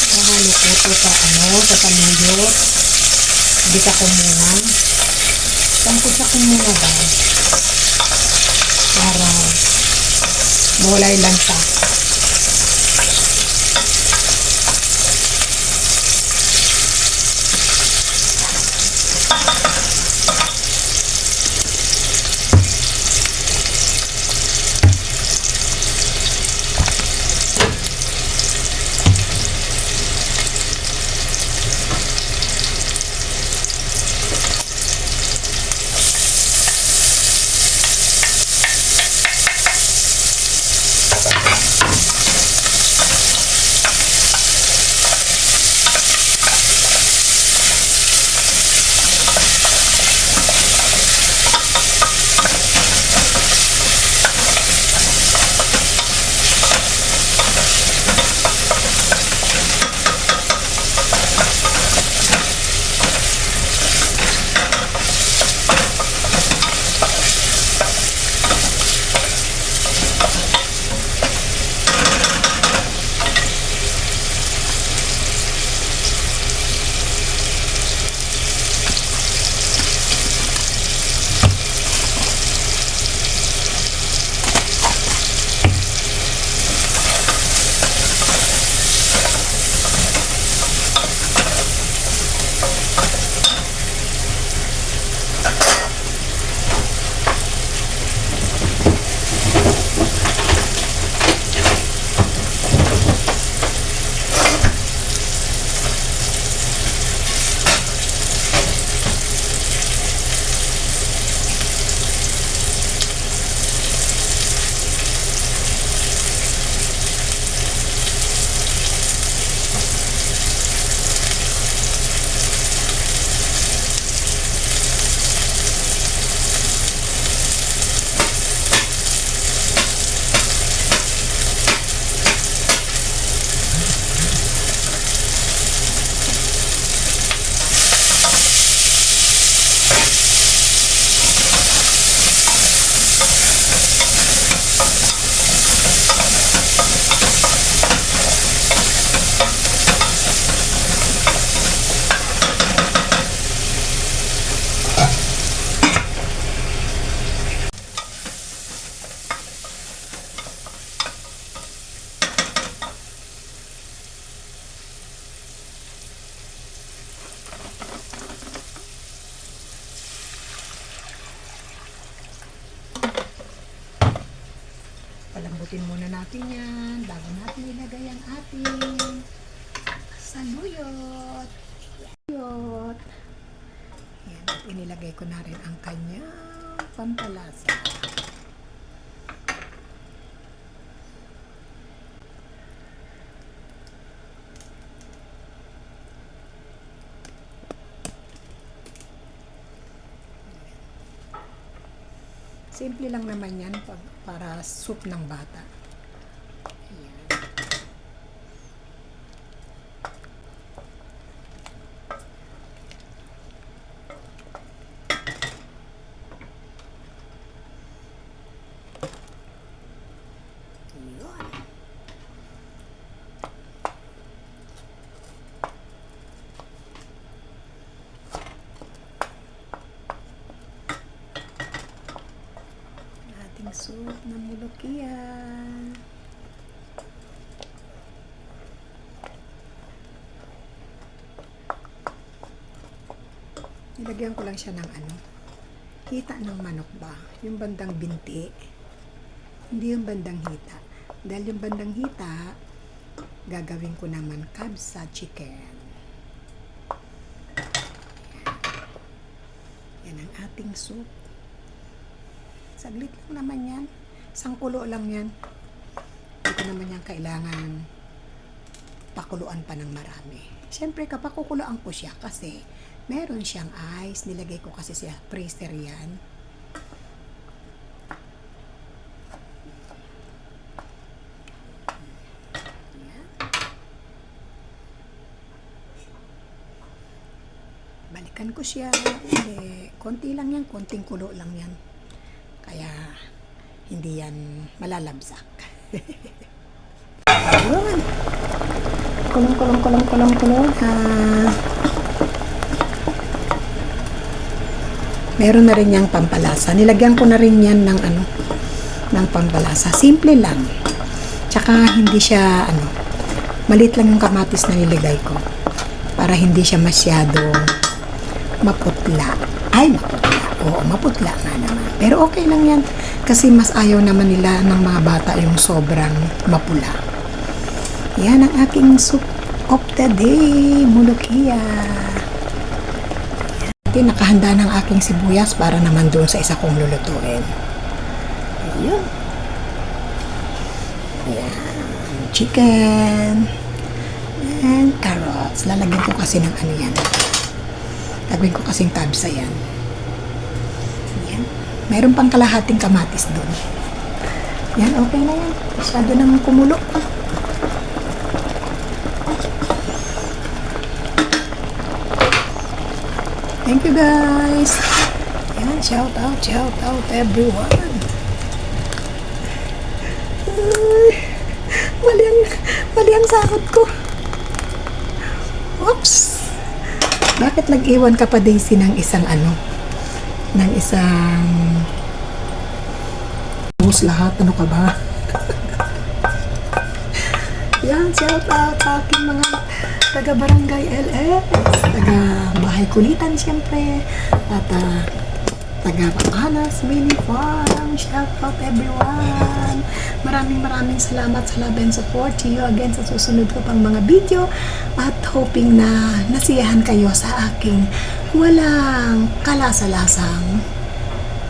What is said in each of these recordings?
Nahalo ko to sa panuyot. Bisa ko muna. Tangkot ko muna ba? Para mawala yung lansa. Palambutin muna natin yan bago natin ilagay ang ating saluyot. Yan, at inilagay ko na rin ang kanyang pampalasa. Simple lang naman yan para soup ng bata. Ayan. Ayan. Soup na mulukia. Nilagyan ko lang siya ng hita ng manok ba? Yung bandang binti. Hindi yung bandang hita. Dahil yung bandang hita, gagawin ko naman kabsa chicken. Yan ang ating soup. Saglit lang naman yan. Sangkulo lang yan. Hindi ko naman yan kailangan pakuluan pa ng marami. Siyempre kapag kukuluan ko siya kasi meron siyang ice. Nilagay ko kasi siya freezer yan. Balikan ko siya. Konti lang yan. Konting kulo lang yan. Kaya, hindi yan malalabsak. Ayun. Kulong. Meron na rin yung pampalasa. Nilagyan ko na rin yan ng ng pampalasa. Simple lang. Tsaka hindi siya maliit lang yung kamatis na nilagay ko para hindi siya masyadong maputla. Ay, maputla. Oo, maputla nga naman. Pero okay lang yan kasi mas ayaw naman nila ng mga bata yung sobrang mapula. Yan ang aking soup of the day, mulukia. Yan. Nakahanda ng aking sibuyas para naman doon sa isa kong lulutuin. Ayun. Yan. Chicken. And carrots. Lalagyan ko kasi ng yan. Gagawin ko kasing tabsa yan. Yan. Mayroon pang kalahating kamatis doon. Yan, okay na yan. Masyado nang kumulo. Thank you guys. Yan, shout out everyone. Mali ang sahod ko. Oops. Bakit nag-iwan ka pa, Daisy, ng isang ng isang ubos lahat, ano ka ba? Yan, shout out sa aking mga taga-barangay LS, taga-bahay kulitan siyempre, at taga-Pacanas Mini Farm. Shout out everyone. Maraming salamat sa love and support. See you again sa susunod ko pang mga video, at hoping na nasiyahan kayo sa aking walang kalasa-lasang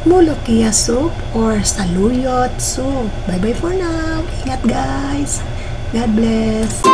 mulukia soup or saluyot soup. Bye bye for now. Ingat guys. God bless.